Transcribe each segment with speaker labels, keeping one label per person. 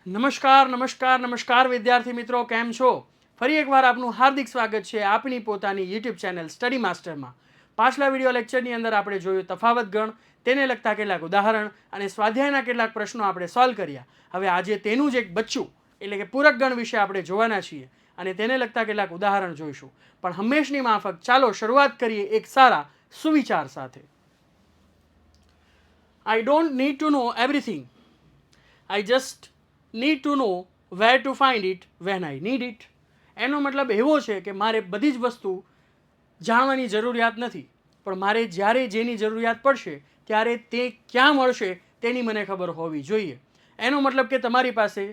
Speaker 1: નમસ્કાર નમસ્કાર નમસ્કાર વિદ્યાર્થી મિત્રો, કેમ છો? ફરી એકવાર આપનું હાર્દિક સ્વાગત છે આપણી પોતાની યુટ્યુબ ચેનલ સ્ટડી માસ્ટરમાં. પાછલા વિડીયો લેક્ચરની અંદર આપણે જોયું તફાવત ગણ, તેને લગતા કેટલાક ઉદાહરણ અને સ્વાધ્યાયના કેટલાક પ્રશ્નો આપણે સોલ્વ કર્યા. હવે આજે તેનું જ એક બચ્ચું એટલે કે પૂરક ગણ વિશે આપણે જોવાના છીએ અને તેને લગતા કેટલાક ઉદાહરણ જોઈશું. પણ હંમેશની માફક ચાલો શરૂઆત કરીએ એક સારા સુવિચાર સાથે. I don't need to know everything, I just need to know where to find it when I need it. એનો મતલબ એવો છે કે મારે બધી જ વસ્તુ જાણવાની જરૂરિયાત નથી, પણ મારે જ્યારે જેની જરૂરિયાત પડશે ત્યારે તે ક્યાં મળશે તેની મને ખબર હોવી જોઈએ. એનો મતલબ કે તમારી પાસે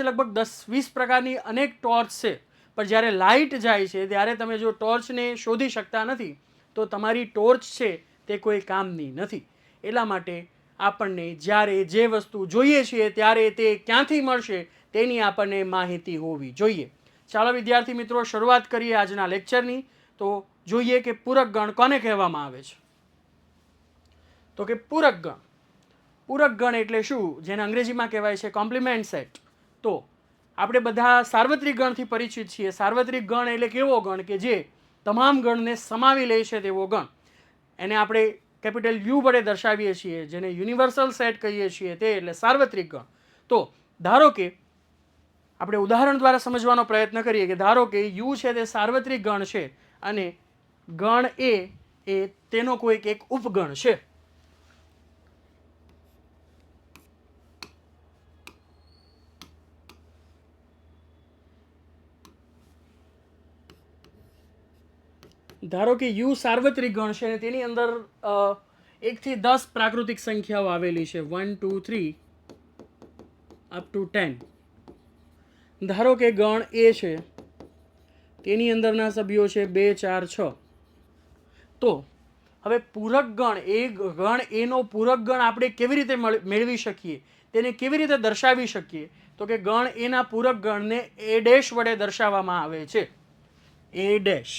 Speaker 1: લગભગ 10-20 પ્રકારની અનેક ટોર્ચ છે, પણ જ્યારે લાઇટ જાય છે ત્યારે તમે જો ટોર્ચને શોધી શકતા નથી તો તમારી ટોર્ચ છે તે કોઈ કામની નથી. એટલા માટે આપણને જ્યારે જે વસ્તુ જોઈએ છીએ ત્યારે તે ક્યાંથી મળશે તેની આપણને માહિતી હોવી જોઈએ. ચાલો વિદ્યાર્થી મિત્રો, શરૂઆત કરીએ આજના લેક્ચરની. તો જોઈએ કે પૂરક ગણ કોને કહેવામાં આવે છે. તો કે પૂરક ગણ એટલે શું, જેને અંગ્રેજીમાં કહેવાય છે કોમ્પ્લિમેન્ટ સેટ. તો આપણે બધા સાર્વત્રિક ગણથી પરિચિત છીએ. સાર્વત્રિક ગણ એટલે કેવો ગણ કે જે તમામ ગણને સમાવી લે છે તેવો ગણ. એને આપણે કેપિટલ યુ વડે દર્શાવીએ છીએ, જેને યુનિવર્સલ સેટ કહીએ છીએ, તે એટલે સાર્વત્રિક ગણ. તો ધારો કે આપણે ઉદાહરણ દ્વારા સમજવાનો પ્રયત્ન કરીએ કે ધારો કે યુ છે તે સાર્વત્રિક ગણ છે અને ગણ એ તેનો કોઈક એક ઉપગણ છે. ધારો કે યુ સાર્વત્રિક ગણ છે અને તેની અંદર 1 થી 10 પ્રાકૃતિક સંખ્યાઓ આવેલી છે, 1 2 3 અપ ટુ 10. ધારો કે ગણ એ છે, તેની અંદરના સભ્યો છે 2 4 6. તો હવે પૂરક ગણ એનો પૂરક ગણ આપણે કેવી રીતે મેળવી શકીએ, તેને કેવી રીતે દર્શાવી શકીએ? તો કે ગણ એના પૂરક ગણને એ ડેશ વડે દર્શાવવામાં આવે છે. એ ડેશ,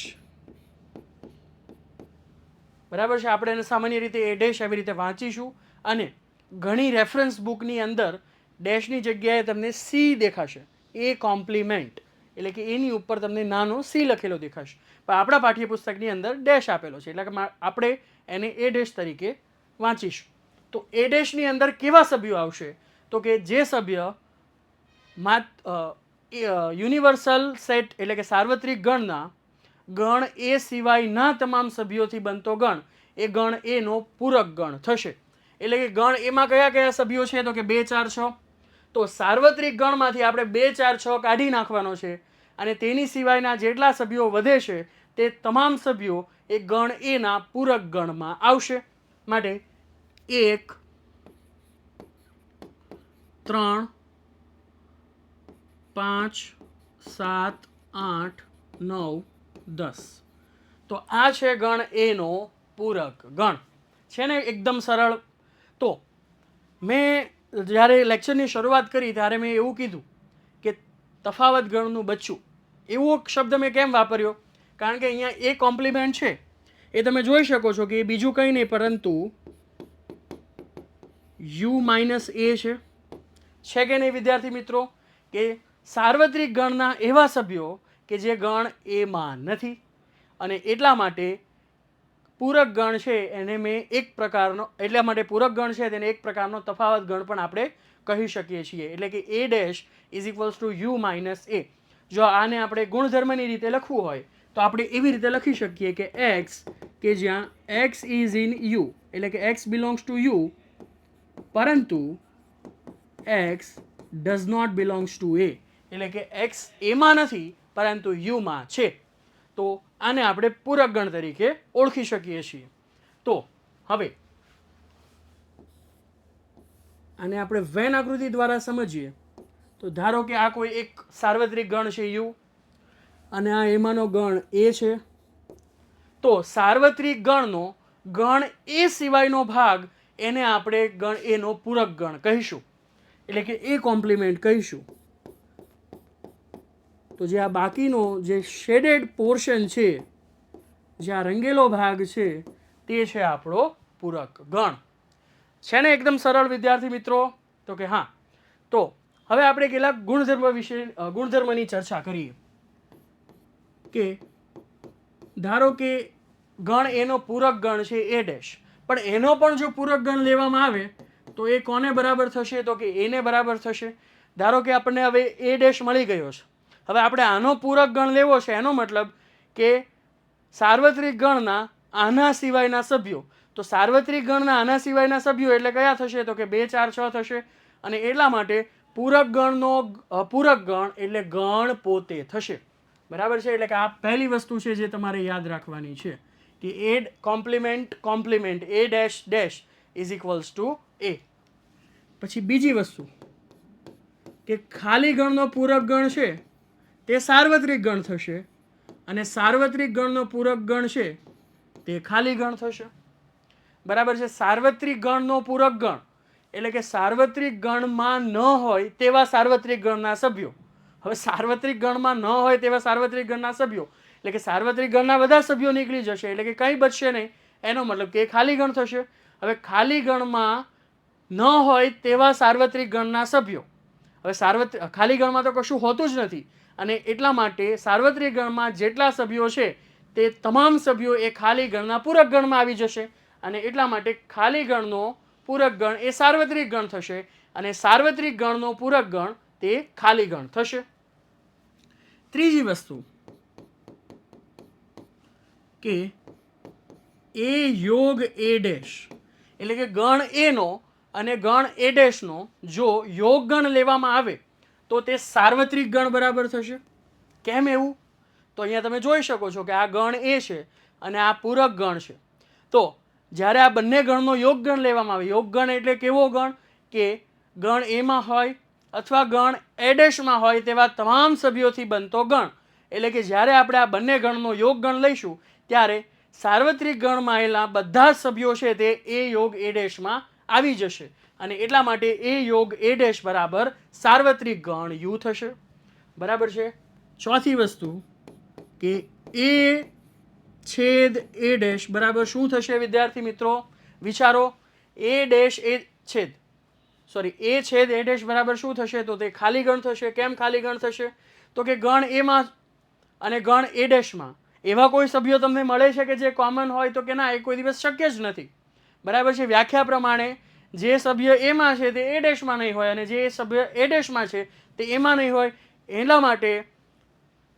Speaker 1: બરાબર છે. આપણે એને સામાન્ય રીતે એ ડેશ આવી રીતે વાંચીશું અને ઘણી રેફરન્સ બુકની અંદર ડેશની જગ્યાએ તમને સી દેખાશે, એ કોમ્પ્લિમેન્ટ એટલે કે એની ઉપર તમને નાનો સી લખેલો દેખાશે, પણ આપણા પાઠ્યપુસ્તકની અંદર ડેશ આપેલો છે એટલે કે આપણે એને એ ડેશ તરીકે વાંચીશું. તો એ ડેશની અંદર કેવા સભ્યો આવશે? તો કે જે સભ્ય યુનિવર્સલ સેટ એટલે કે સાર્વત્રિક ગણના ગણ એ સિવાયના તમામ સભ્યોથી બનતો ગણ, એ ગણ એનો પૂરક ગણ થશે. એટલે કે ગણ એમાં કયા કયા સભ્યો છે? તો કે 2 4 6. તો સાર્વત્રિક ગણમાંથી આપણે 2 4 6 કાઢી નાખવાનો છે અને તેની સિવાયના જેટલા સભ્યો વધે છે તે તમામ સભ્યો એ ગણ એના પૂરક ગણમાં આવશે. માટે 1 3 5 7 8 9 10. તો આ છે ગણ એનો પૂરક ગણ. છે ને એકદમ સરળ. તો મેં જ્યારે લેક્ચરની શરૂઆત કરી ત્યારે મેં એવું કીધું કે તફાવત ગણનું બચ્ચું, એવો શબ્દ મેં કેમ વાપર્યો? કારણ કે અહીંયા એ કોમ્પ્લિમેન્ટ છે, એ તમે જોઈ શકો છો કે એ બીજું કંઈ નહીં પરંતુ યુ માઇનસ એ છે કે નહીં વિદ્યાર્થી મિત્રો? કે સાર્વત્રિક ગણના એવા સભ્યો કે જે ગણ એમાં નથી અને એટલા માટે પૂરક ગણ છે એને મેં એક પ્રકારનો, એટલા માટે પૂરક ગણ છે તેને એક પ્રકારનો તફાવત ગણ પણ આપણે કહી શકીએ છીએ. એટલે કે A dash is equals to U minus A. જો આને આપણે ગુણધર્મની રીતે લખવું હોય તો આપણે એવી રીતે લખી શકીએ કે એક્સ, કે જ્યાં એક્સ ઇઝ ઇન યુ એટલે કે એક્સ બિલોંગ્સ ટુ યુ, પરંતુ X does not belongs to A એટલે કે એક્સ એમાં નથી પરંતુ યુમાં છે. તો આને આપણે પૂરક ગણ તરીકે ઓળખી શકીએ છીએ. તો હવે આને આપણે વેન આકૃતિ દ્વારા સમજીએ તો ધારો કે આ કોઈ એક સાર્વત્રિક ગણ છે યુ અને આ એમાંનો ગણ એ છે. તો સાર્વત્રિક ગણનો ગણ એ સિવાયનો ભાગ એને આપણે ગણ એનો પૂરક ગણ કહીશું, એટલે કે એ કોમ્પ્લિમેન્ટ કહીશું. તો જે આ બાકીનો જે શેડેડ પોર્શન છે, જે આ રંગેલો ભાગ છે, તે છે આપણો પૂરક ગણ. છે ને એકદમ સરળ વિદ્યાર્થી મિત્રો? તો કે હા. તો હવે આપણે કેટલાક ગુણધર્મની ચર્ચા કરીએ કે ધારો કે ગણ એનો પૂરક ગણ છે એ ડેશ, પણ એનો પણ જો પૂરક ગણ લેવામાં આવે તો એ કોને બરાબર થશે? તો કે એને બરાબર થશે. ધારો કે આપણને હવે એ ડેશ મળી ગયો છે, હવે આપણે આનો પૂરક ગણ લેવો છે, એનો મતલબ કે સાર્વત્રિક ગણના આના સિવાયના સભ્યો. તો સાર્વત્રિક ગણના આના સિવાયના સભ્યો એટલે કયા થશે? તો કે 2 4 6 થશે. અને એટલા માટે પૂરક ગણનો પૂરક ગણ એટલે ગણ પોતે થશે. બરાબર છે? એટલે કે આ પહેલી વસ્તુ છે જે તમારે યાદ રાખવાની છે કે A complement complement A dash dash is equals to A. પછી બીજી વસ્તુ કે ખાલી ગણનો પૂરક ગણ છે તે સાર્વત્રિક ગણ થશે અને સાર્વત્રિક ગણનો પૂરક ગણ છે તે ખાલી ગણ થશે. બરાબર છે? સાર્વત્રિક ગણનો પૂરક ગણ એટલે કે સાર્વત્રિક ગણમાં ન હોય તેવા સાર્વત્રિક ગણના સભ્યો. હવે સાર્વત્રિક ગણમાં ન હોય તેવા સાર્વત્રિક ગણના સભ્યો એટલે કે સાર્વત્રિક ગણના બધા સભ્યો નીકળી જશે, એટલે કે કંઈ બચશે નહીં. એનો મતલબ કે ખાલી ગણ થશે. હવે ખાલી ગણમાં ન હોય તેવા સાર્વત્રિક ગણના સભ્યો. હવે ખાલી ગણમાં તો કશું હોતું જ નથી, અને એટલા માટે સાર્વત્રિક ગણમાં જેટલા સભ્યો છે તે તમામ સભ્યો એ ખાલી ગણના પૂરક ગણમાં આવી જશે, અને એટલા માટે ખાલી ગણનો પૂરક ગણ એ સાર્વત્રિક ગણ થશે અને સાર્વત્રિક ગણનો પૂરક ગણ તે ખાલી ગણ થશે. ત્રીજી વસ્તુ કે એ યોગ એ ડેશ એટલે કે ગણ એનો અને ગણ એ ડેશનો જો યોગ ગણ લેવામાં આવે તો તે સાર્વત્રિક ગણ બરાબર થશે. કેમ એવું? તો અહીંયા તમે જોઈ શકો છો કે આ ગણ એ છે અને આ પૂરક ગણ છે. તો જ્યારે આ બંને ગણનો યોગ ગણ લેવામાં આવે, યોગ ગણ એટલે કેવો ગણ? કે ગણ એમાં હોય અથવા ગણ એ ડેશમાં હોય તેવા તમામ સભ્યોથી બનતો ગણ. એટલે કે જ્યારે આપણે આ બંને ગણનો યોગ ગણ લઈશું ત્યારે સાર્વત્રિક ગણમાં આવેલા બધા જ સભ્યો છે તે એ યોગ એ ડેશમાં આવી જશે, અને એટલા માટે એ યોગ એ ડેશ બરાબર સાર્વત્રિક ગણ યુ થશે. બરાબર છે? ચોથી વસ્તુ કે એ છેદ એ ડેશ બરાબર શું થશે વિદ્યાર્થી મિત્રો? વિચારો. એ ડેશ એ છેદ એ છેદ એ ડેશ બરાબર શું થશે? તો તે ખાલી ગણ થશે. કેમ ખાલી ગણ થશે? તો કે ગણ એમાં અને ગણ એ ડેશમાં એવા કોઈ સભ્યો તમને મળે છે કે જે કોમન હોય? તો કે ના, એ કોઈ દિવસ શક્ય જ નથી. બરાબર છે? વ્યાખ્યા પ્રમાણે જે સભ્ય એમાં છે તે એ ડેશમાં નહીં હોય અને જે સભ્ય એ ડેશમાં છે તે એમાં નહીં હોય. એટલા માટે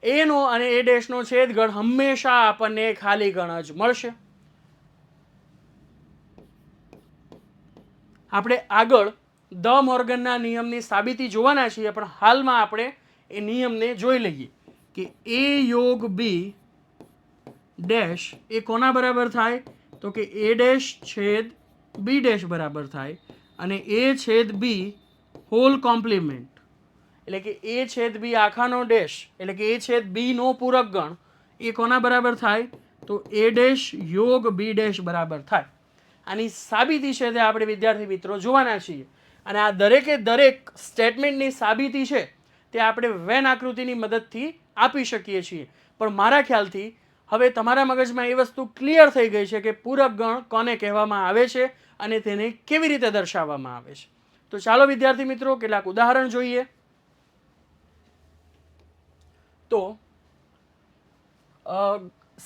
Speaker 1: એનો અને એ ડેશનો છેદ ગણ હંમેશા આપણને ખાલી ગણ જ મળશે. આપણે આગળ ધ મોર્ગનના નિયમની સાબિતી જોવાના છીએ, પણ હાલમાં આપણે એ નિયમને જોઈ લઈએ કે એ યોગ બી ડેશ એ કોના બરાબર થાય? તો કે એ ડેશ છેદ બી ડેશ બરાબર થાય, અને એ છેદ બી હોલ કોમ્પ્લિમેન્ટ એટલે કે એ છેદ બી આખાનો ડેશ એટલે કે એ છેદ બી નો પૂરક ગણ એ કોના બરાબર થાય? તો એ ડેશ યોગ બી ડેશ બરાબર થાય. આની સાબિતી છે તે આપણે વિદ્યાર્થી મિત્રો જોવાના છીએ, અને આ દરેકે દરેક સ્ટેટમેન્ટની સાબિતી છે તે આપણે વેન આકૃતિની મદદથી આપી શકીએ છીએ. પણ મારા ખ્યાલથી હવે તમારા મગજમાં એ વસ્તુ ક્લિયર થઈ ગઈ છે કે પૂરક ગણ કોને કહેવામાં આવે છે અને તેને કેવી રીતે દર્શાવવામાં આવે છે. તો ચાલો વિદ્યાર્થી મિત્રો કેટલાક ઉદાહરણ જોઈએ. તો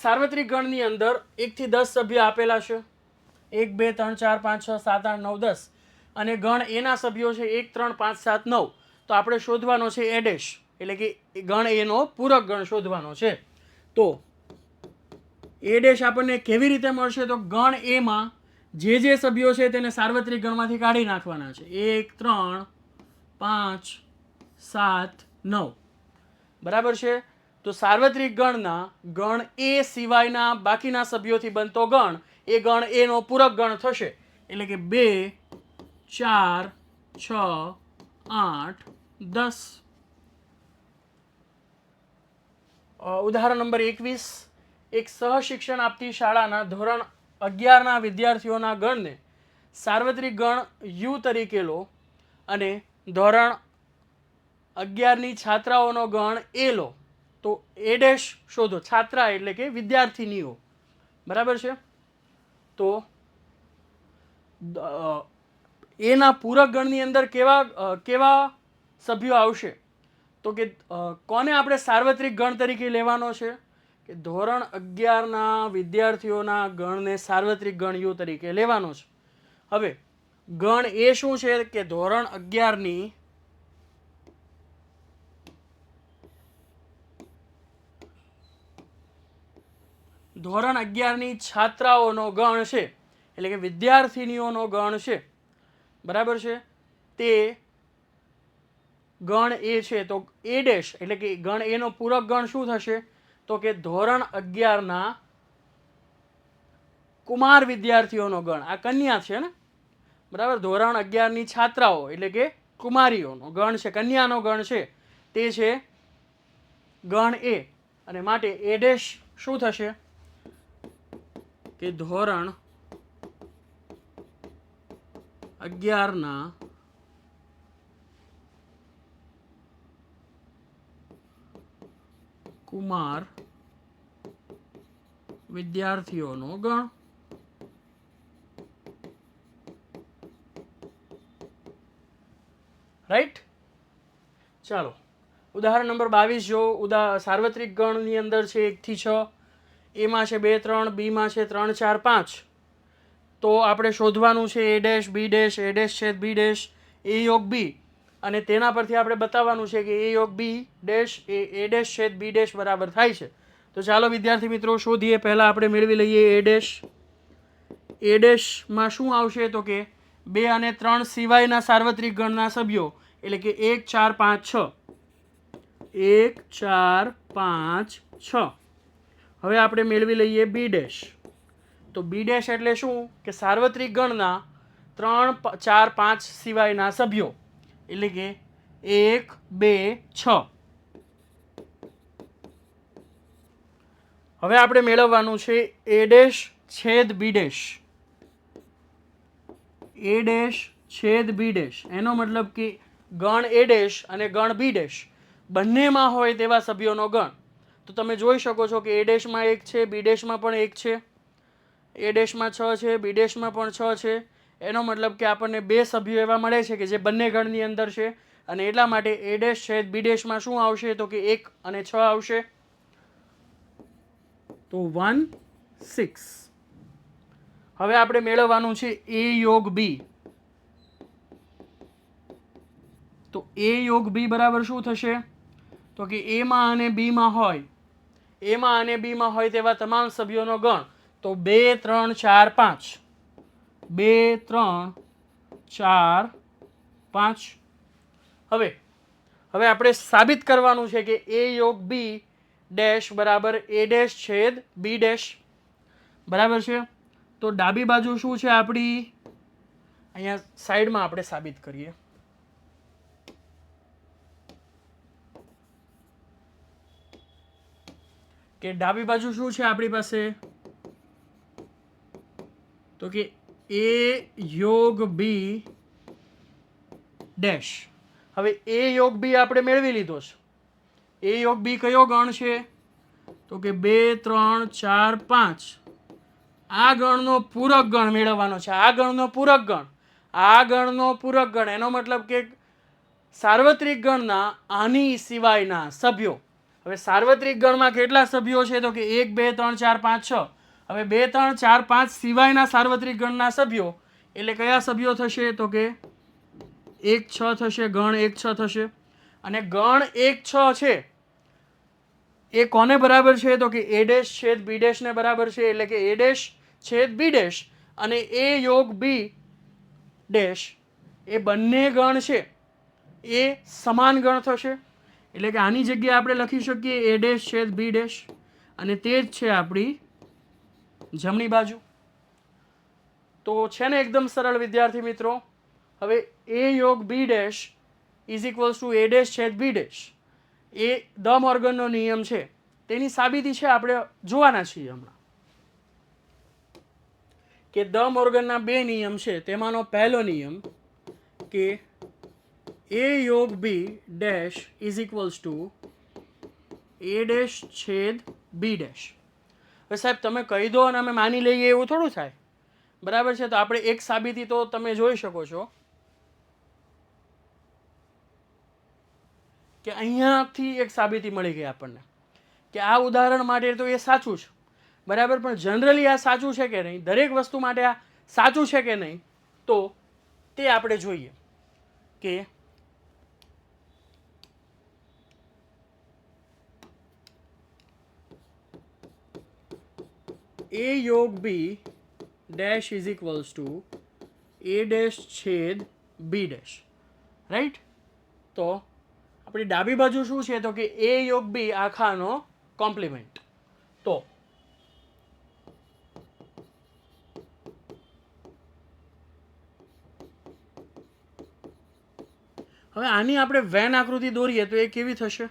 Speaker 1: સાર્વત્રિક ગણની અંદર 1 થી 10 સભ્ય આપેલા છે. 1 2 3 4 5 6 7 8 9 10, અને ગણ એના સભ્યો છે 1 3 5 7 9. તો આપણે શોધવાનો છે એ ડેશ એટલે કે ગણ એનો પૂરક ગણ શોધવાનો છે. તો એ ડેશ આપણને કેવી રીતે મળશે? તો ગણ એમાં જે સભ્યો છે તેને સાર્વત્રિક ગણમાંથી કાઢી નાખવાના છે. 1 3 5 7 9. બરાબર છે? તો સાર્વત્રિક ગણના ગણ એ સિવાયના બાકીના સભ્યોથી બનતો ગણ એ ગણ એનો પૂરક ગણ થશે. એટલે કે 2 4 6 8 10. ઉદાહરણ નંબર 21. એક સહશિક્ષણ આપતી શાળાના ધોરણ 11ના વિદ્યાર્થીઓના ગણને સાર્વત્રિક ગણ યુ તરીકે લો અને ધોરણ 11ની છાત્રાઓનો ગણ એ લો. તો એ ડેશ શોધો. છાત્રા એટલે કે વિદ્યાર્થીનીઓ. બરાબર છે? તો એના પૂરક ગણની અંદર કેવા સભ્યો આવશે? તો કે કોને આપણે સાર્વત્રિક ગણ તરીકે લેવાનો છે? કે ધોરણ 11ના વિદ્યાર્થીઓના ગણને સાર્વત્રિક ગણ યુ તરીકે લેવાનો છે. હવે ગણ એ શું છે? કે ધોરણ 11ની છાત્રાઓનો ગણ છે, એટલે કે વિદ્યાર્થીનીઓનો ગણ છે, બરાબર છે. તે ગણ એ છે. તો એ ડેશ એટલે કે ગણ એનો પૂરક ગણ શું થશે? તો કે ધોરણ 11ના કુમાર વિદ્યાર્થીઓનો ગણ. આ કન્યા છે ને, બરાબર. ધોરણ 11ની છાત્રાઓ એટલે કે કુમારીઓનો ગણ છે, કન્યાનો ગણ છે, તે છે ગણ એ. અને માટે એ ડેશ શું થશે? કે ધોરણ 11ના કુમાર વિદ્યાર્થીઓનો ગણ. રાઈટ. ચાલો ઉદાહરણ નંબર 22 જો. સાર્વત્રિક ગણની અંદર છે 1 થી 6, એમાં છે 2 3, બીમાં છે 3 4 5. તો આપણે શોધવાનું છે A dash B dash A dash છેદ બી ડેશ એ યોગ બી, અને તેના પરથી આપણે બતાવવાનું છે કે એ યોગ બી ડેશ એ ડેશ છેદ બી ડેશ બરાબર થાય છે. તો ચાલો વિદ્યાર્થી મિત્રો શોધીએ. પહેલા આપણે મેળવી લઈએ એ ડેશ. એ ડેશમાં શું આવશે? તો કે 2 અને 3 સિવાયના સાર્વત્રિક ગણના સભ્યો, એટલે કે 1 4 5 6. 1 4 5 6. હવે આપણે મેળવી લઈએ બી ડેશ. તો બી ડેશ એટલે શું? કે સાર્વત્રિક ગણના 3 4 5 સિવાયના સભ્યો, એટલે કે 1 2 6. હવે આપણે મેળવવાનું છે એ ડેશ છેદ બી ડેશ. એ ડેશ છેદ બી ડેશ એનો મતલબ કે ગણ એ ડેશ અને ગણ બી ડેશ બંનેમાં હોય તેવા સભ્યોનો ગણ. તો તમે જોઈ શકો છો કે એ ડેશમાં 1 છે, બી ડેશમાં પણ 1 છે, એ ડેશમાં 6 છે, બી ડેશમાં પણ 6 છે. એનો મતલબ કે આપણને 2 સભ્યો એવા મળે છે કે જે બંને ગણની અંદર છે, અને એટલા માટે એ ડેશ છેદ બી ડેશમાં શું આવશે? તો કે 1 અને 6 આવશે. તો 1 6. હવે આપણે મેળવવાનું છે એ યોગ બી. તો એ યોગ બી બરાબર શું થશે? તો કે એમાં અને બીમાં હોય તેવા તમામ સભ્યોનો ગણ. તો 2 3 4 5. 2 3 4 5. હવે આપણે સાબિત કરવાનું છે કે એ યોગ બી ડેશ બરાબર એ ડેશ છેદ બી ડેશ, બરાબર છે. તો ડાબી બાજુ શું છે આપણી? અહીંયા સાઈડમાં આપણે સાબિત કરીએ. કે ડાબી બાજુ શું છે આપણી પાસે? તો કે એ યોગ બી ડેશ. હવે એ યોગ બી આપણે મેળવી લીધો છે. એ યોગ બી કયો ગણ છે? તો કે 2 3 4 5. આ ગણનો પૂરક ગણ મેળવવાનો છે. આ ગણનો પૂરક ગણ એનો મતલબ કે સાર્વત્રિક ગણના આની સિવાયના સભ્યો. હવે સાર્વત્રિક ગણમાં કેટલા સભ્યો છે? તો કે 1 2 3 4 5 6. હવે 2 3 4 5 સિવાયના સાર્વત્રિક ગણના સભ્યો એટલે કયા સભ્યો થશે? તો કે 1 6 થશે. ગણ 1 6 થશે. અને ગણ 1 6 છે એ કોને બરાબર છે? તો કે એ ડેશ છેદ બી ડેશ ને બરાબર છે. એટલે કે એ ડેશ છેદ બી ડેશ અને એ યોગ બી ડેશ એ બંને ગણ છે એ સમાન ગણ થશે. એટલે કે આની જગ્યાએ આપણે લખી શકીએ એ ડેશ છેદ બી ડેશ, અને તે જ છે આપણી જમણી બાજુ. તો છે ને એકદમ સરળ વિદ્યાર્થી મિત્રો. હવે એ યોગ B dash is equals to A dash છેદ બી ડેશ એ દ મોર્ગનનો નિયમ છે. તેની સાબિતી છે આપણે જોવાના છીએ હમણાં. કે દ મોર્ગનના 2 નિયમ છે. તેમાંનો પહેલો નિયમ કે એ યોગ B dash is equals to A dash છેદ બી ડેશ. હવે સાહેબ તમે કહી દો અને અમે માની લઈએ એવું થોડું થાય, બરાબર છે. તો આપણે એક સાબિતી તો તમે જોઈ શકો છો કે અહીંયાથી એક સાબિતી મળી ગઈ આપણને કે આ ઉદાહરણ માટે તો એ સાચું છે, બરાબર, પણ જનરલી આ સાચું છે કે નહીં, દરેક વસ્તુ માટે આ સાચું છે કે નહીં, તો તે આપણે જોઈએ કે a યોગ b dash is equals two a dash છેદ b ડેશ, રાઈટ. તો આપણી ડાબી બાજુ શું છે તો કે a યોગ b આખાનો કોમ્પ્લિમેન્ટ. તો હવે આની આપણે વેન આકૃતિ દોરીએ તો એ કેવી થશે?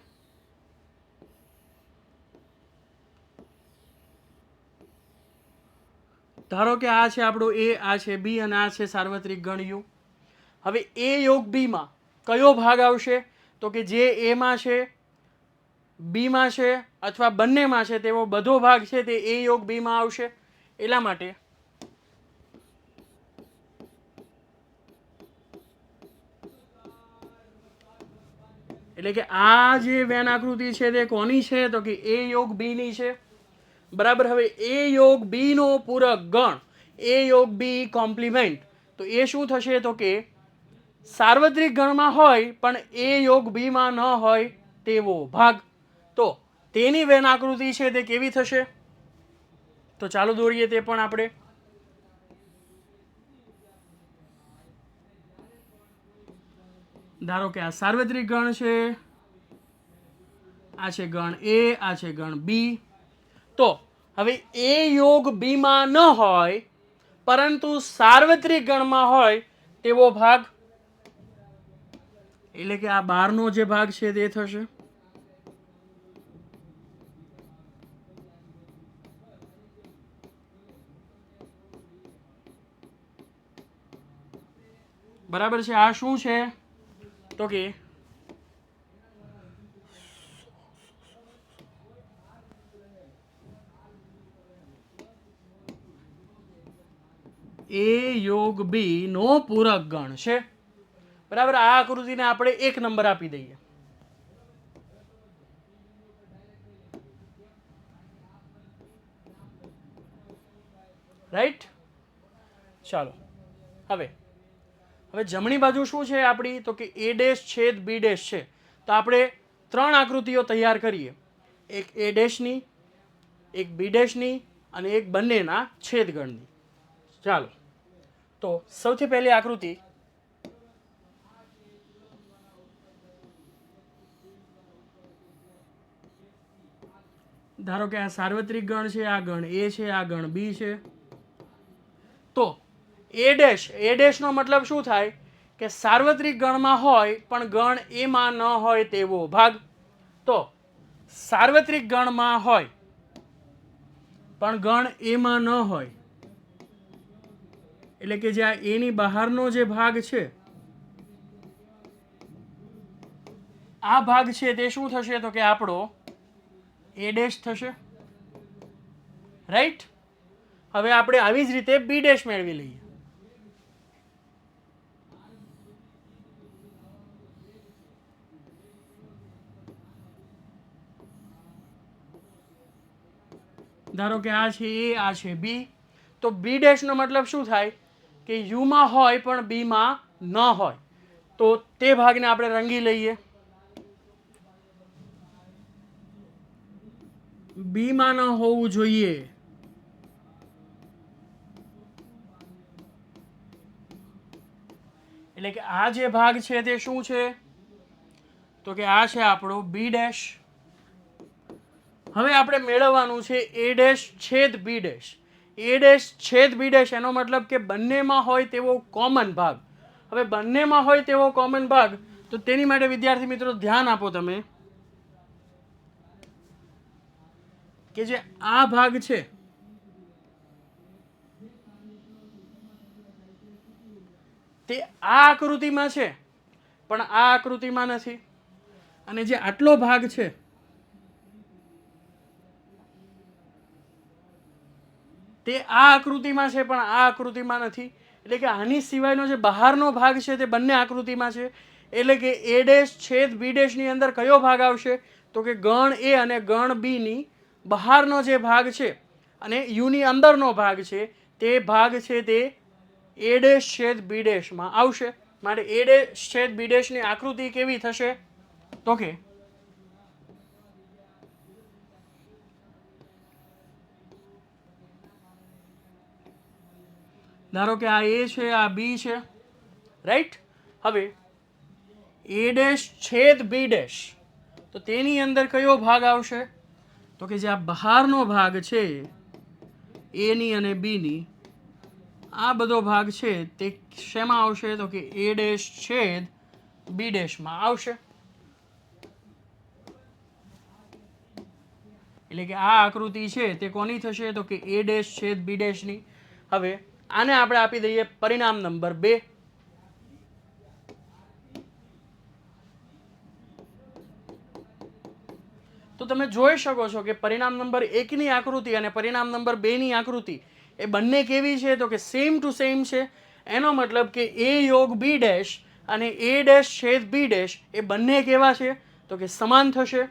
Speaker 1: ધારો કે આ છે આપણો a, આ છે b અને આ છે સાર્વત્રિક ગણ u. હવે a યોગ b માં કયો ભાગ આવશે તો કે જે a માં છે, b માં છે અથવા બંનેમાં છે તેવો બધો ભાગ છે તે a યોગ b માં આવશે. એટલા માટે એટલે કે આ જે વેન આકૃતિ છે તે કોની છે તો કે a યોગ b ની છે, બરાબર. હવે a યોગ b નો પૂરક ગણ a યોગ b કોમ્પ્લિમેન્ટ, તો એ શું થશે તો કે સાર્વત્રિક ગણમાં હોય પણ a યોગ b માં ન હોય તેવો ભાગ. તો તેની વેન આકૃતિ છે તે કેવી થશે? તો ચાલો દોરીએ તે પણ આપણે. ધારો કે આ સાર્વત્રિક ગણ છે, આ છે ગણ a, આ છે ગણ b. તો હવે a યોગ b માં ન હોય પરંતુ સાર્વત્રિક ગણમાં હોય તેવો ભાગ, એટલે કે આ બહારનો જે ભાગ છે તે થશે. બરાબર છે. આ શું છે તો કે a યોગ b નો પૂરક ગણ છે, બરાબર. આ આકૃતિને આપણે 1 નંબર આપી દઈએ. રાઈટ. ચાલો હવે જમણી બાજુ શું છે આપણી તો કે a ડેશ છેદ b ડેશ છે. તો આપણે 3 આકૃતિઓ તૈયાર કરીએ, એક a ડેશની, એક b ડેશની અને એક બંનેના છેદગણની. ચાલો, તો સૌથી પહેલી આકૃતિ ધારો કે આ સાર્વત્રિક ગણ છે, આ ગણ a છે, આ ગણ b છે. તો a ડેશ નો મતલબ શું થાય કે સાર્વત્રિક ગણમાં હોય પણ ગણ a માં ન હોય તેવો ભાગ. તો સાર્વત્રિક ગણમાં હોય પણ ગણ a માં ન હોય એટલે કે જે આ a ની બહારનો જે ભાગ છે આ ભાગ છે તે શું થશે તો કે આપણો a ડેશ થશે, રાઈટ. હવે આપણે આવી જ રીતે b ડેશ મેળવી લઈએ. ધારો કે આ છે a, આ છે b. તો b ડેશ નો મતલબ શું થાય કે u માં હોય પણ b માં ન હોય, તો તે ભાગને આપણે રંગી લઈએ. b માં ન હોવું જોઈએ, એટલે કે આ જે ભાગ છે તે શું છે તો કે આ છે આપણો b ડેશ. હવે આપણે મેળવવાનું છે a ડેશ છેદ b ડેશ. a ડેશ છેદ b ડેશ એનો મતલબ કે બંનેમાં હોય તેવો કોમન ભાગ. હવે બંનેમાં હોય તેવો કોમન ભાગ, તો તેની માટે વિદ્યાર્થી મિત્રો ધ્યાન આપો તમે કે જે આ ભાગ છે તે આ આકૃતિમાં છે પણ આ આકૃતિમાં નથી, અને જે આટલો ભાગ છે તે આ આકૃતિમાં છે પણ આ આકૃતિમાં નથી. એટલે કે આની સિવાયનો જે બહારનો ભાગ છે તે બંને આકૃતિમાં છે. એટલે કે એ ડેશ છેદ બી ડેશની અંદર કયો ભાગ આવશે? તો કે ગણ એ અને ગણ બીની બહારનો જે ભાગ છે અને યુની અંદરનો ભાગ છે તે ભાગ છે તે એ ડેશ છેદ બી ડેશમાં આવશે. માટે એ ડેશ છેદ બી ડેશની આકૃતિ કેવી થશે? તો કે ધારો કે આ એ છે, આ બી છે, રાઈટ. હવે એ ડેશ છેદ બી ડેશ, તો તેની અંદર કયો ભાગ આવશે? તો કે જે આ બહારનો ભાગ છે એની અને બીની, આ બધો ભાગ છે તે શેમાં આવશે? તો કે એ ડેશ છેદ બી ડેશમાં આવશે. એટલે કે આ આકૃતિ છે તે કોની થશે? તો કે એ ડેશ છેદ બી ડેશની. હવે આને આપણે આપી દઈએ પરિણામ નંબર 2. તો તમે જોઈ શકો છો કે પરિણામ નંબર 1 ની આકૃતિ અને પરિણામ નંબર 2 ની આકૃતિ એ બંને કેવી છે? તો કે સેમ ટુ સેમ છે. એનો મતલબ કે એ યોગ બી ડેશ અને એ ડેશ છેદ બી ડેશ એ બંને કેવા છે? તો કે સમાન થશે.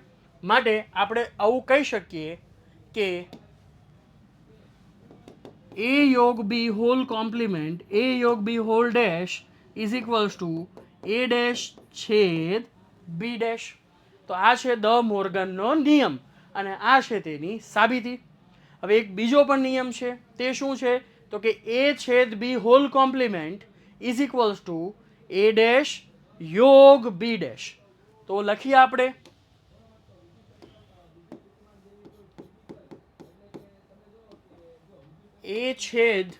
Speaker 1: માટે આપણે આવું કહી શકીએ કે એ યોગ બી હોલ કોમ્પ્લિમેન્ટ એ યોગ B whole dash is equals to A dash છેદ બી ડેશ. તો આ છે દ મોર્ગનનો નિયમ અને આ છે તેની સાબિતી. હવે એક બીજો પણ નિયમ છે, તે શું છે? તો કે એ છેદ B whole complement is equals to A dash યોગ બી ડેશ. તો લખીએ આપણે એ છેદ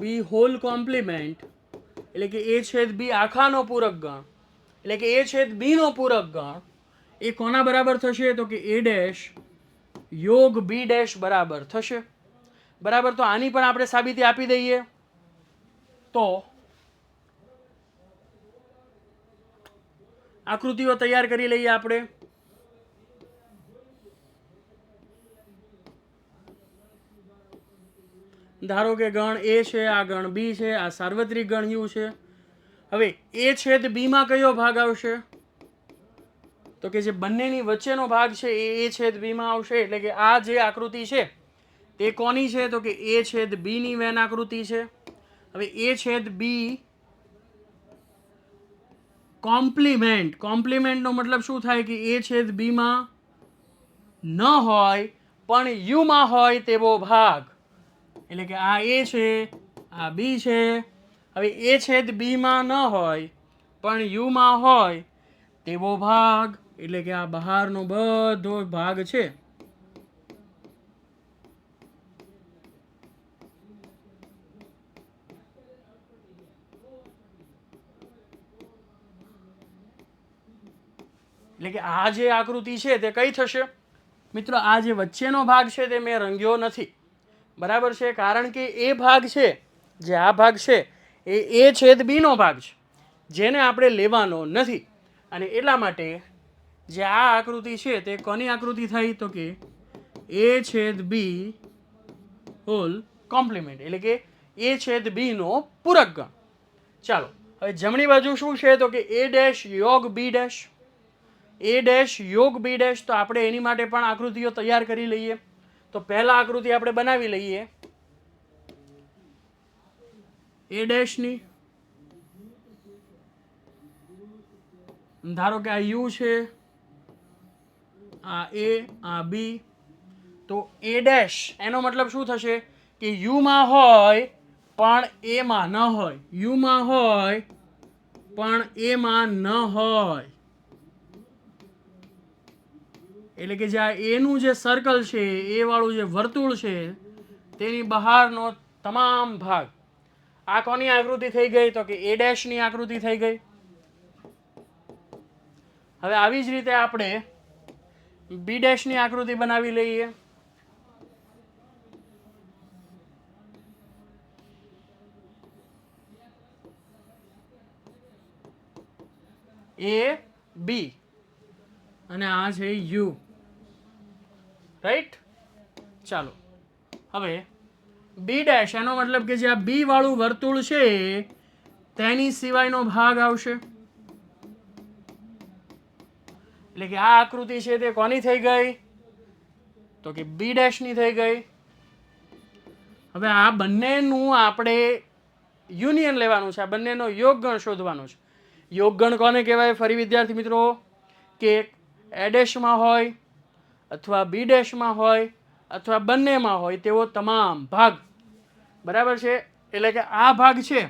Speaker 1: બી હોલ કોમ્પ્લિમેન્ટ એટલે કે એ છેદ બી આખાનો પૂરક ગણ એટલે કે એ છેદ બી નો પૂરક ગણ એ કોના બરાબર થશે? તો કે એ ડેશ યોગ બી ડેશ બરાબર થશે. બરાબર. તો આની પણ આપણે સાબિતી આપી દઈએ. તો આકૃતિઓ તૈયાર કરી લઈએ આપણે. ધારો કે ગણ એ છે, આ ગણ બી છે, આ સાર્વત્રિક ગણ યુ છે. હવે એ છેદ બી માં કયો ભાગ આવશે? તો કે જે બંનેની વચ્ચેનો ભાગ છે એ છેદ બી માં આવશે. એટલે કે આ જે આકૃતિ છે તે કોની છે? તો કે એ છેદ બી ની વેન આકૃતિ છે. હવે એ છેદ બી કોમ્પ્લિમેન્ટ, કોમ્પ્લિમેન્ટનો મતલબ શું થાય? કે એ છેદ બી માં ન હોય પણ યુ માં હોય તેવો ભાગ. એટલે કે આ એ છે, આ બી છે. હવે એ છેદ બી માં ન હોય પણ યુ માં હોય તેવો ભાગ. એટલે કે આ બહારનો બધો ભાગ છે એટલે કે આ જે આકૃતિ છે તે કઈ થશે? મિત્રો આ જે વચ્ચેનો ભાગ છે તે મેં રંગ્યો નથી. બરાબર છે. કારણ કે એ ભાગ છે, જે આ ભાગ છે એ છેદ બી નો ભાગ છે જેને આપણે લેવાનો નથી. અને એટલા માટે જે આ આકૃતિ છે તે કોની આકૃતિ થઈ? તો કે એ છેદ બી હોલ કોમ્પ્લિમેન્ટ એટલે કે એ છેદ બી નો પૂરક ગણ. ચાલો હવે જમણી બાજુ શું છે? તો કે એ ડેશ યોગ બી ડેશ. એ ડેશ યોગ બી ડેશ. તો આપણે એની માટે પણ આકૃતિઓ તૈયાર કરી લઈએ. તો પહેલા આકૃતિ આપણે બનાવી લઈએ એ ડેશની. ધારો કે આ યુ છે, આ એ, આ બી. તો એ ડેશ એનો મતલબ શું થશે? કે યુ માં હોય પણ એ માં ન હોય, યુ માં હોય પણ એ માં ન હોય. એટલે કે જે આ એ નું જે સર્કલ છે, એ વાળું જે વર્તુળ છે તેની બહારનો તમામ ભાગ. આ કોની આકૃતિ થઈ ગઈ? તો કે એ ડેશ ની આકૃતિ થઈ ગઈ. હવે આવી જ રીતે આપણે બી ડેશ ની આકૃતિ બનાવી લઈએ. એ બી અને આ છે યુ, રાઈટ. ચાલો હવે બી ડેશ એનો મતલબ કે જે આ બી વાળું વર્તુળ છે તેની સિવાયનો ભાગ આવશે. એટલે કે આ આકૃતિ છે તે કોની થઈ ગઈ? તો કે બી ડેશની થઈ ગઈ. હવે આ બંનેનું આપણે યુનિયન લેવાનું છે, આ બંનેનો યોગગણ શોધવાનો છે. યોગગણ કોને કહેવાય? ફરી વિદ્યાર્થી મિત્રો, કે એ ડેશમાં હોય અથવા બી ડેશમાં હોય અથવા બંનેમાં હોય તેવો તમામ ભાગ. બરાબર છે? એટલે કે આ ભાગ છે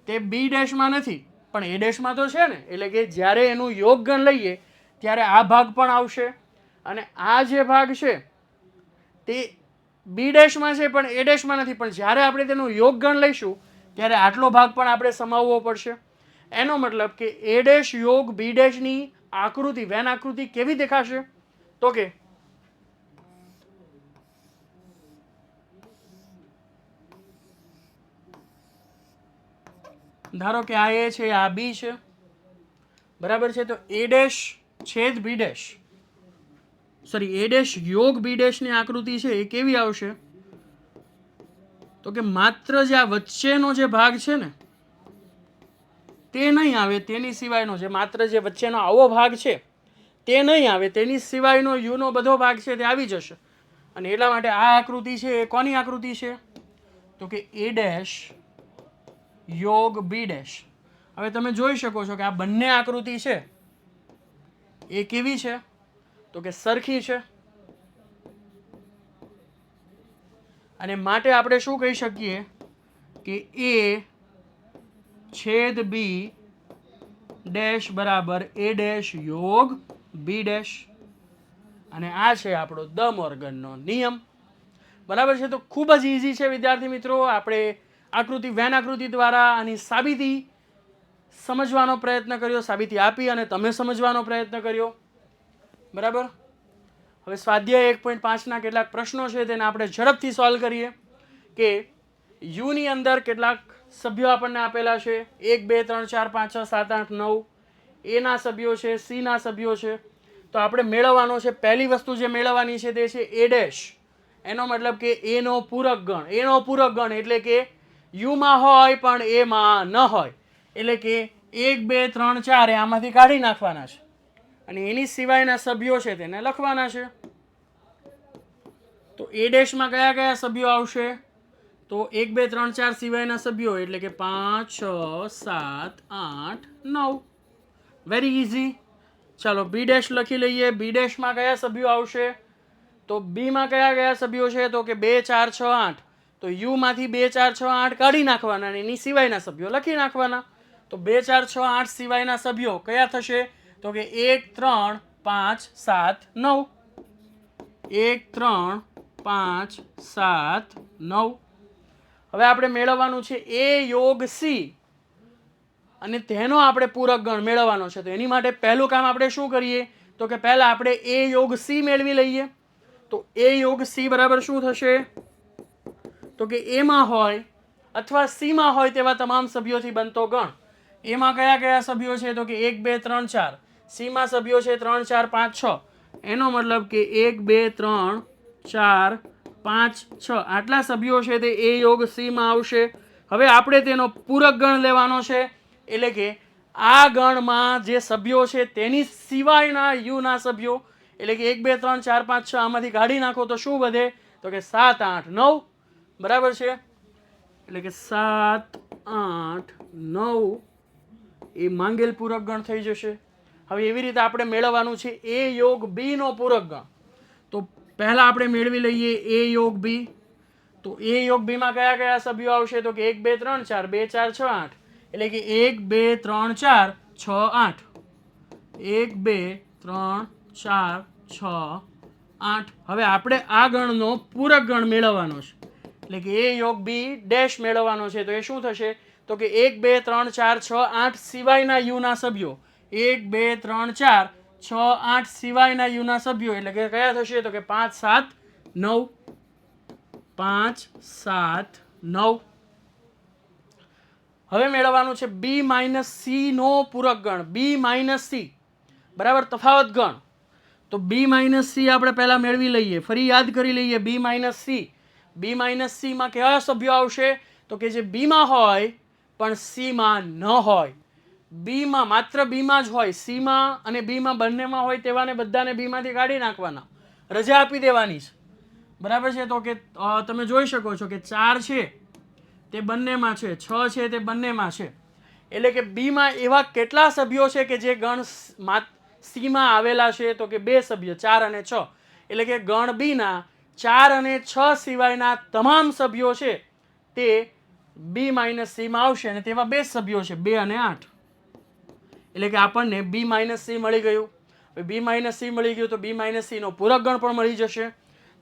Speaker 1: તે બી ડેશમાં નથી પણ એ ડેશમાં તો છે ને. એટલે કે જ્યારે એનું યોગગણ લઈએ ત્યારે આ ભાગ પણ આવશે અને આ જે ભાગ છે તે બી ડેશમાં છે પણ એ ડેશમાં નથી, પણ જ્યારે આપણે તેનું યોગગણ લઈશું ત્યારે આટલો ભાગ પણ આપણે સમાવવો પડશે. એનો મતલબ કે એ ડેશ યોગ બી ડેશની આકૃતિ, વેન આકૃતિ કેવી દેખાશે? તો કે ધારો કે આ એ છે, આ બી છે, બરાબર છે? તો એ ડેશ છેદ B dash, sorry A dash યોગ બી ડેશની આકૃતિ છે એ કેવી આવશે? તો કે માત્ર જે આ વચ્ચેનો જે ભાગ છે ને તે નહીં આવે, તેની સિવાયનો જે માત્ર જે વચ્ચેનો આવો ભાગ છે તે નહીં આવે, તેની સિવાયનો યુનો બધો ભાગ છે તે આવી જશે. અને એટલા માટે આ આકૃતિ છે એ કોની આકૃતિ છે? તો કે એ ડેશ યોગ બી ડેશ. હવે તમે જોઈ શકો છો કે આ બંને આકૃતિ છે એ કેવી છે? તો કે સરખી છે. અને માટે આપણે શું કહી શકીએ કે એ છેદ બી ડેશ બરાબર એ ડેશ યોગ બી ડેશ. અને આ છે આપણો દ મોર્ગનનો નિયમ. બરાબર છે? તો ખૂબ જ ઇઝી છે વિદ્યાર્થી મિત્રો. આપણે આકૃતિ, વેન આકૃતિ દ્વારા આની સાબિતી સમજવાનો પ્રયત્ન કર્યો, સાબિતી આપી અને તમે સમજવાનો પ્રયત્ન કર્યો. બરાબર? હવે સ્વાધ્યાય 1.5ના કેટલાક પ્રશ્નો છે તેને આપણે ઝડપથી સોલ્વ કરીએ. કે યુની અંદર કેટલાક સભ્યો આપણને આપેલા છે, 1 2 3 4 5 6 7 8 9. એના સભ્યો છે, સીના સભ્યો છે. તો આપણે મેળવવાનો છે, પહેલી વસ્તુ જે મેળવવાની છે તે છે એ ડેશ. એનો મતલબ કે એનો પૂરક ગણ. એનો પૂરક ગણ એટલે કે યુમાં હોય પણ એમાં ન હોય. એટલે કે 1 2 3 4 એ આમાંથી કાઢી નાખવાના છે અને એની સિવાયના સભ્યો છે તેને લખવાના છે. તો એ ડેશમાં કયા કયા સભ્યો આવશે? તો 1 2 3 4 સિવાયના સભ્યો એટલે કે 5 6 7 8 9. Very easy. ચાલો બી ડેશ લખી લઈએ. બી ડેશમાં કયા સભ્યો આવશે? તો બીમાં કયા કયા સભ્યો છે? તો કે 2 4 6 8. તો યુમાંથી 2 4 6 8 કાઢી નાખવાના અને એની સિવાયના સભ્યો લખી નાખવાના. તો 2 4 6 8 સિવાયના સભ્યો કયા થશે? તો કે 1 3 5 7 9. 1 3 5 7 9. હવે આપણે મેળવવાનું છે એ યોગ સી અને તેનો આપણે પૂરક ગણ મેળવવાનો છે. તો એની માટે પહેલું કામ આપણે શું કરીએ? તો કે પહેલા આપણે એ યોગ સી મેળવી લઈએ. તો એ યોગ સી બરાબર શું થશે? તો કે એમાં હોય અથવા સીમાં હોય તેવા તમામ સભ્યોથી બનતો ગણ. એમાં કયા કયા સભ્યો છે? તો કે 1 2 3 4. સીમાં સભ્યો છે 3 4 5 6. એનો મતલબ કે 1 2 3 4 5 6 આટલા સભ્યો છે તે એ યોગ સીમાં આવશે. હવે આપણે તેનો પૂરક ગણ લેવાનો છે. એટલે કે આ ગણમાં જે સભ્યો છે તેની સિવાયના યુના સભ્યો. એટલે કે 1 2 3 4 5 6 આમાંથી કાઢી નાખો તો શું વધે? તો કે 7 8 9. બરાબર છે? એટલે કે 7 8 9 એ માંગેલ પૂરક ગણ થઈ જશે. હવે એવી રીતે આપણે મેળવવાનું છે એ યોગ બી નો પૂરક ગણ. તો પહેલા આપણે મેળવી લઈએ એ યોગ બી. તો એ યોગ બી માં કયા કયા સભ્યો આવશે? તો કે 1 2 3 4 2 4 6 8. એટલે કે 1 2 3 4 6 8. 1 2 3 4 6 8. હવે આપણે આ ગણનો પૂરક ગણ મેળવવાનો છે. એટલે કે એ યોગ બી ડેશ મેળવવાનો છે. તો એ શું થશે? તો કે 1 2 3 4 6 8 સિવાયના યુના સભ્યો. 1 2 3 4 6 8 સિવાયના યુના સભ્યો એટલે કે કયા થશે? તો કે 5 7 9. 5 7 9. હવે મેળવવાનું છે બી માઇનસ સી નો પૂરક ગણ. બી માઇનસ સી બરાબર તફાવત ગણ. તો બી માઇનસ સી આપણે પહેલા મેળવી લઈએ. ફરી યાદ કરી લઈએ બી માઇનસ સી. બી માઇનસ સીમાં કેવા સભ્યો આવશે? તો કે જે બીમાં હોય પણ સીમાં ન હોય, બીમાં માત્ર બીમાં જ હોય, સીમાં અને બીમાં બંનેમાં હોય તેવાને બધાને બીમાંથી કાઢી નાખવાના, રજા આપી દેવાની છે. બરાબર છે? તો કે તમે જોઈ શકો છો કે 4 છે તે બંનેમાં છે, 6 છે તે બંનેમાં છે. એટલે કે બીમાં એવા કેટલા સભ્યો છે કે જે ગણ સીમાં આવેલા છે? તો કે 2 સભ્યો, 4 અને 6. એટલે કે ગણ બીના 4 અને 6 સિવાયના તમામ સભ્યો છે તે બી માઇનસ સીમાં આવશે, અને તેવા 2 સભ્યો છે, 2 અને 8. એટલે કે આપણને બી માઇનસ સી મળી ગયું. બી માઇનસ સી મળી ગયું તો બી માઇનસ સી નો પૂરક ગણ પણ મળી જશે.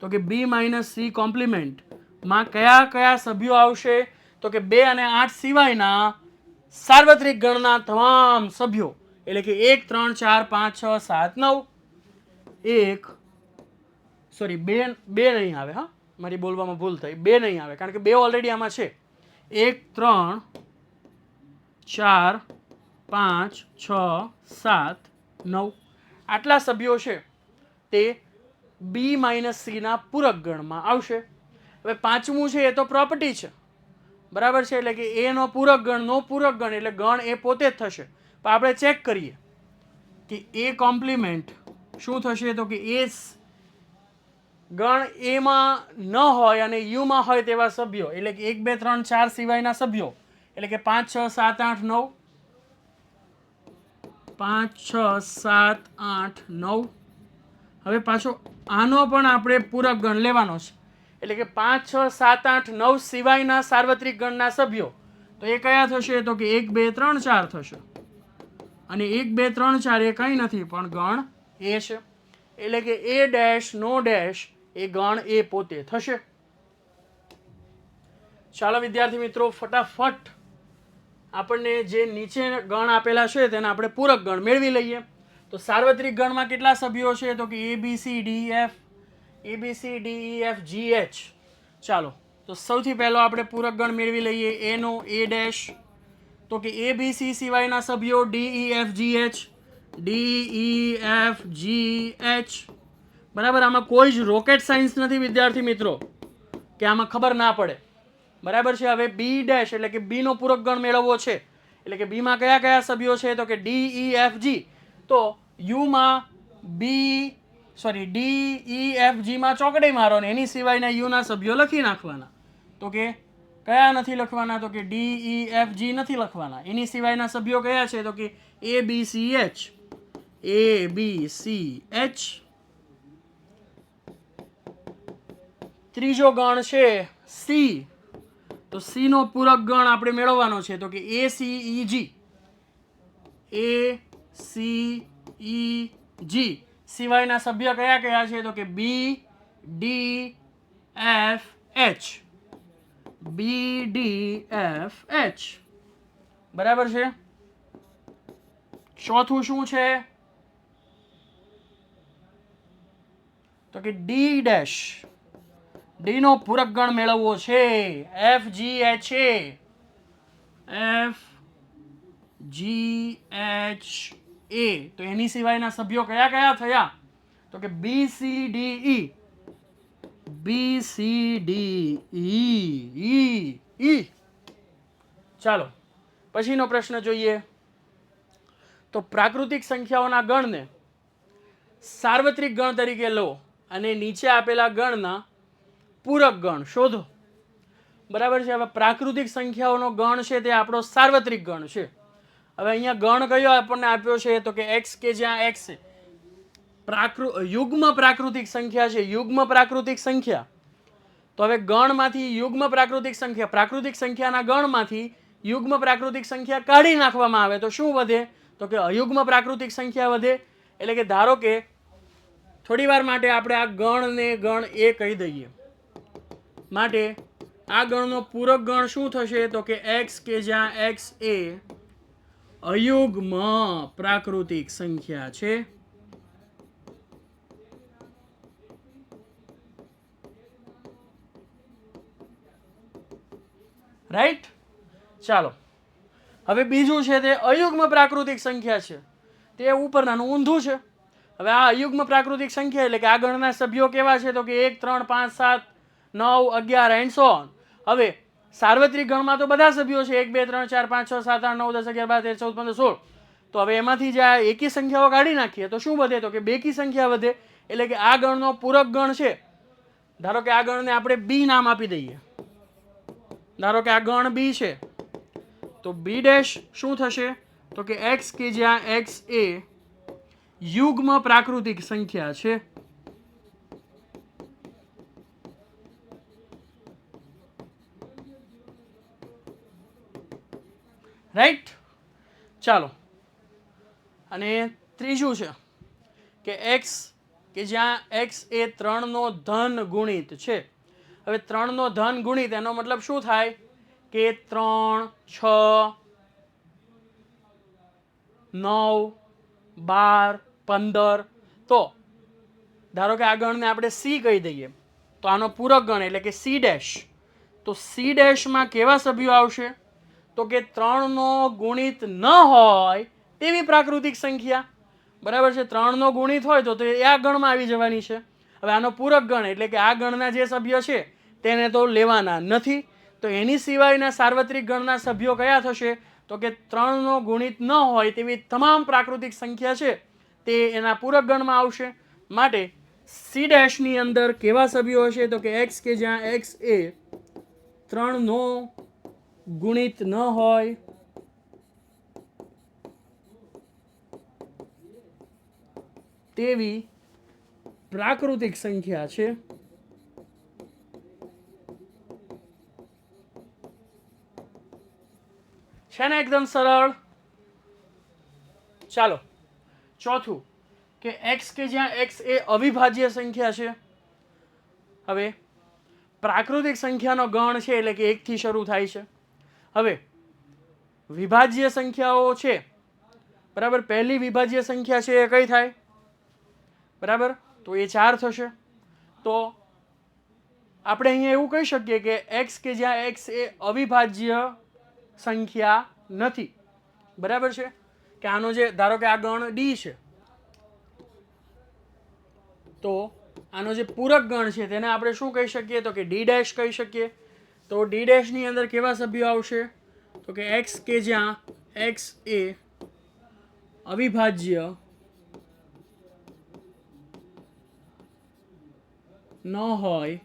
Speaker 1: તો કે બી માઇનસ સી કોમ્પ્લિમેન્ટમાં કયા કયા સભ્યો આવશે? તો કે 2 અને 8 સિવાયના સાર્વત્રિક ગણના તમામ સભ્યો. એટલે કે 1 3 4 5 6 7 9. 2 નહીં આવે, હા મારી બોલવામાં ભૂલ થઈ, 2 નહીં આવે કારણ કે 2 ઓલરેડી આમાં છે. 1 3 4 5 6 7 9 આટલા સભ્યો છે તે બી માઇનસ સીના પૂરક ગણમાં આવશે. હવે પાંચમું છે એ તો પ્રોપર્ટી છે, બરાબર છે? એટલે કે એનો પૂરક ગણ, નો પૂરક ગણ એટલે ગણ એ પોતે જ થશે. પણ આપણે ચેક કરીએ કે એ કોમ્પ્લિમેન્ટ શું થશે? તો કે એ ગણ એમાં ન હોય અને યુમાં હોય તેવા સભ્યો, એટલે કે 1 2 3 4 સિવાયના સભ્યો, એટલે કે 5 6 7 8 9, 5 6 7 8 9. હવે પાછો આનો પણ આપણે પૂરક ગણ લેવાનો છે, એટલે કે 5 6 7 8 9 સિવાયના સાર્વત્રિક ગણના સભ્યો. તો એ કયા થશે? તો કે 1 2 3 4 થશે. અને 1 2 3 4 એ કંઈ નથી પણ ગણ એ છે. એટલે કે એ ડેશ નો ડેશ એ ગણ એ પોતે થશે. ચાલો વિદ્યાર્થી મિત્રો, ફટાફટ આપણને જે નીચે ગણ આપેલા છે તેના આપણે પૂરક ગણ મેળવી લઈએ. તો સાર્વત્રિક ગણમાં કેટલા સભ્યો છે? તો કે A B C D F G H. ચાલો, તો સૌથી પહેલો આપણે પૂરક ગણ મેળવી લઈએ. એનો એ ડેશ, તો કે એ બી સી સિવાયના સભ્યો D E F G H. બરાબર? આમાં કોઈ જ રોકેટ સાયન્સ નથી વિદ્યાર્થી મિત્રો કે આમાં ખબર ના પડે. બરાબર છે? હવે બી ડેશ એટલે કે બી નો પૂરક ગણ મેળવવો છે, એટલે કે બીમાં કયા કયા સભ્યો છે? તો કે ડી ઈ એફ જી. તો યુમાં ડી ઈ એફ જીમાં ચોકડી મારો ને એની સિવાયના યુના સભ્યો લખી નાખવાના. તો કે કયા નથી લખવાના? તો કે ડી ઈ એફ જી નથી લખવાના. એની સિવાયના સભ્યો કયા છે? તો કે એ બી સી એચ. ત્રીજો ગણ છે સી. તો સી નો પૂરક ગણ આપણે મેળવવાનો છે, તો કે એ સી ઈ જી સિવાયના સભ્ય કયા કયા છે? તો કે બી ડી એફ એચ. બરાબર છે? ચોથું શું છે? તો કે ડી ડેશ. ડી નો પૂરક ગણ મેળવવો છે, એફ જી એચ એ. તો એની સિવાયના સભ્યો કયા કયા થયા? તો કે બી સી ડી ઈ. ચાલો પછીનો પ્રશ્ન જોઈએ. તો પ્રાકૃતિક સંખ્યાઓના ગણને સાર્વત્રિક ગણ તરીકે લો અને નીચે આપેલા ગણના પૂરક ગણ શોધો. બરાબર છે? હવે પ્રાકૃતિક સંખ્યાઓનો ગણ છે તે આપણો સાર્વત્રિક ગણ છે. હવે અહીંયા ગણ કયો આપણને આપ્યો છે? તો કે x, કે જ્યાં x યુગ્મ પ્રાકૃતિક સંખ્યા છે, યુગ્મ પ્રાકૃતિક સંખ્યા. તો હવે ગણમાંથી યુગ્મ પ્રાકૃતિક સંખ્યા, પ્રાકૃતિક સંખ્યાના ગણમાંથી યુગ્મ પ્રાકૃતિક સંખ્યા કાઢી નાખવામાં આવે તો શું વધે? તો કે અયુગ્મ પ્રાકૃતિક સંખ્યા વધે. એટલે કે ધારો કે થોડી વાર માટે આપણે આ ગણને ગણ એ કહી દઈએ, માટે આ ગણનો પૂરક ગણ શું થશે? તો કે x, કે જ્યાં x એ અયુગ્મ પ્રાકૃતિક સંખ્યા છે. રાઈટ? ચાલો, હવે બીજું છે તે અયુગ્મ પ્રાકૃતિક સંખ્યા છે, તે ઉપરનાનું ઊંધું છે. હવે આ અયુગ્મ પ્રાકૃતિક સંખ્યા એટલે કે આ ગણના સભ્યો કેવા છે? તો કે 1 3 5 7 9 11 એન્ડ સો ઓન. હવે સાર્વત્રિક ગણમાં તો બધા સભ્યો છે 1 2 3 4 5 6 7 8 9 10 11 12 13 14 15 16. તો હવે એમાંથી જે આ એકી સંખ્યાઓ કાઢી નાખીએ તો શું વધે? તો કે બેકી સંખ્યા વધે. એટલે કે આ ગણનો પૂરક ગણ છે. ધારો કે આ ગણને આપણે બી નામ આપી દઈએ. ધારો કે આ ગણ બી છે, તો બી ડેશ શું થશે? તો કે એક્સ કે જ્યાં એક્સ એ યુગ્મ પ્રાકૃતિક સંખ્યા છે. રાઈટ. ચાલો, અને ત્રીજું છે કે એક્સ કે જ્યાં એક્સ એ 3 નો ધન ગુણિત છે. હવે 3 નો ધન ગુણિત એનો મતલબ શું થાય? કે 3 6 9 12 15. તો ધારો કે આ ગણને આપણે સી કહી દઈએ, તો આનો પૂરક ગણ એટલે કે સી ડેશ. તો સી ડેશમાં કેવા સભ્યો આવશે? તો કે 3 નો ગુણિત ન હોય તેવી પ્રાકૃતિક સંખ્યા. બરાબર છે? 3 નો ગુણિત હોય તો એ આ ગણમાં આવી જવાની છે. હવે આનો પૂરક ગણ એટલે કે આ ગણના જે સભ્ય છે તેને તો લેવાના નથી. તો એની સિવાયના સાર્વત્રિક ગણના સભ્યો કયા થશે? તો કે 3 નો ગુણિત ન હોય તેવી તમામ પ્રાકૃતિક સંખ્યા છે તે એના પૂરક ગણમાં આવશે. માટે સી ડેશની અંદર કેવા સભ્યો હશે? તો કે એક્સ કે જ્યાં એક્સ એ 3 નો ગુણિત ન હોય તેવી પ્રાકૃતિક સંખ્યા છે. છે ને એકદમ સરળ. ચાલો, ચોથું કે એક્સ કે જ્યાં એક્સ એ અવિભાજ્ય સંખ્યા છે. હવે પ્રાકૃતિક સંખ્યાનો ગણ છે એટલે કે 1 થી શરૂ થાય છે. હવે વિભાજ્ય સંખ્યાઓ છે, બરાબર. પહેલી વિભાજ્ય સંખ્યા છે એ કઈ થાય? બરાબર, તો એ 4 થશે. તો આપણે અહીંયા એવું કહી શકીએ કે એક્સ કે જ્યાં એક્સ એ અવિભાજ્ય સંખ્યા નથી. બરાબર છે? કે આનો જે ધારો કે આ ગણ ડી છે, તો આનો જે પૂરક ગણ છે તેને આપણે શું કહી શકીએ? તો કે ડી ડેશ કહી શકીએ. તો ડી ડેશની અંદર કેવા સભ્યો આવશે? તો કે એક્સ કે જ્યાં એક્સ એ અવિભાજ્ય ન હોય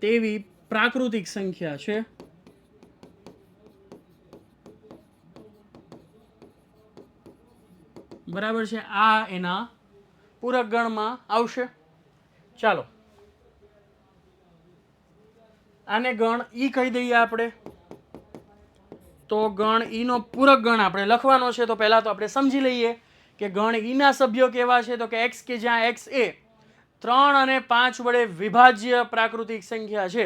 Speaker 1: તેવી પ્રાકૃતિક સંખ્યા છે. બરાબર છે? આ એના પૂરક ગણમાં આવશે. ચાલો, આને ગણ ઈ કહી દઈએ આપણે. તો ગણ ઈ નો પૂરક ગણ આપણે લખવાનો છે. તો પહેલા તો આપણે સમજી લઈએ કે ગણ ઈ ના સભ્યો કેવા છે. તો કે એક્સ કે જ્યાં એક્સ એ 3 અને 5 વડે વિભાજ્ય પ્રાકૃતિક સંખ્યા છે.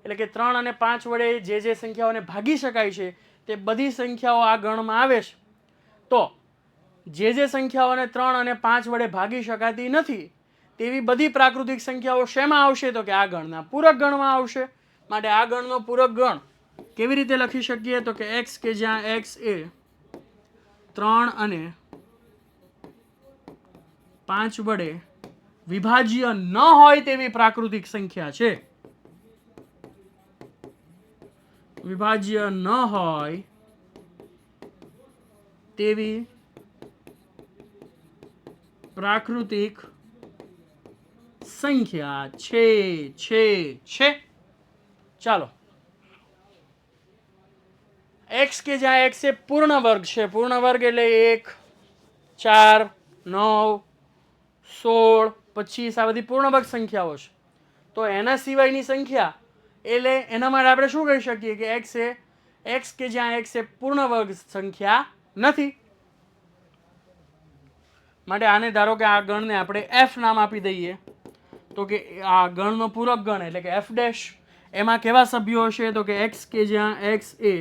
Speaker 1: એટલે કે 3 અને 5 વડે જે સંખ્યાઓને ભાગી શકાય છે તે બધી સંખ્યાઓ આ ગણમાં આવે છે. તો જે સંખ્યાઓને 3 અને 5 વડે ભાગી શકાતી નથી તેવી બધી પ્રાકૃતિક સંખ્યાઓ શેમાં આવશે? તો કે આ ગણના પૂરક ગણમાં આવશે. માટે આ ગણનો પૂરક ગણ કેવી રીતે લખી શકીએ? તો કે એક્સ કે જ્યાં એક્સ એ 3 અને 5 વડે વિભાજ્ય ન હોય તેવી પ્રાકૃતિક સંખ્યા છે. વિભાજ્ય ન હોય તેવી પ્રાકૃતિક સંખ્યા છે. ચાલો, એક્સ કે જ્યાં એક્સ એ પૂર્ણ વર્ગ છે. પૂર્ણ વર્ગ એટલે 1 4 9 16 25 આ બધી પૂર્ણ વર્ગ સંખ્યાઓ છે. તો એના સિવાયની સંખ્યા એટલે એના માટે આપણે શું કહી શકીએ કે એક્સ કે જ્યાં એક્સ એ પૂર્ણ વર્ગ સંખ્યા નથી. માટે આને ધારો કે આ ગણને આપણે એફ નામ આપી દઈએ. તો કે આ ગણનો પૂરક ગણ એટલે કે એફ ડેશ. એમાં કેવા સભ્યો હશે? તો કે એક્સ કે જ્યાં એક્સ એ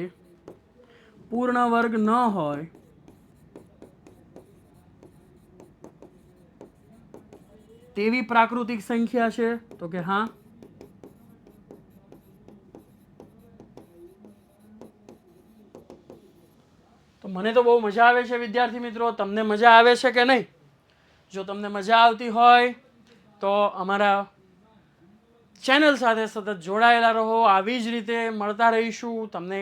Speaker 1: પૂર્ણ વર્ગ ન હોય તેવી પ્રાકૃતિક સંખ્યા છે. તો કે હા. તો મને તો બહુ મજા આવે છે વિદ્યાર્થી મિત્રો. તમને મજા આવે છે કે નહીં? જો તમને મજા આવતી હોય તો અમારા ચેનલ સાથે સતત જોડાયેલા રહો. આવી જ રીતે મળતા રહીશું, તમને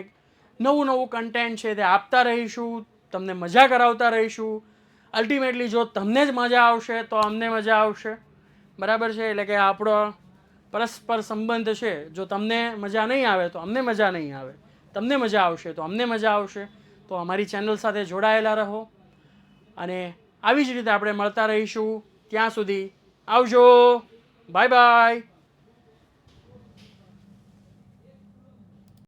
Speaker 1: નવું નવું કન્ટેન્ટ છે તે આપતા રહીશું, તમને મજા કરાવતા રહીશું. અલ્ટિમેટલી જો તમને જ મજા આવશે તો અમને મજા આવશે, બરાબર છે. એટલે કે આપણો પરસ્પર સંબંધ છે. જો તમને મજા નહીં આવે તો અમને મજા નહીં આવે, તમને મજા આવશે તો અમને મજા આવશે. તો અમારી ચેનલ સાથે જોડાયેલા રહો અને આવી જ રીતે આપણે મળતા રહીશું. ત્યાં સુધી આવજો, બાય બાય.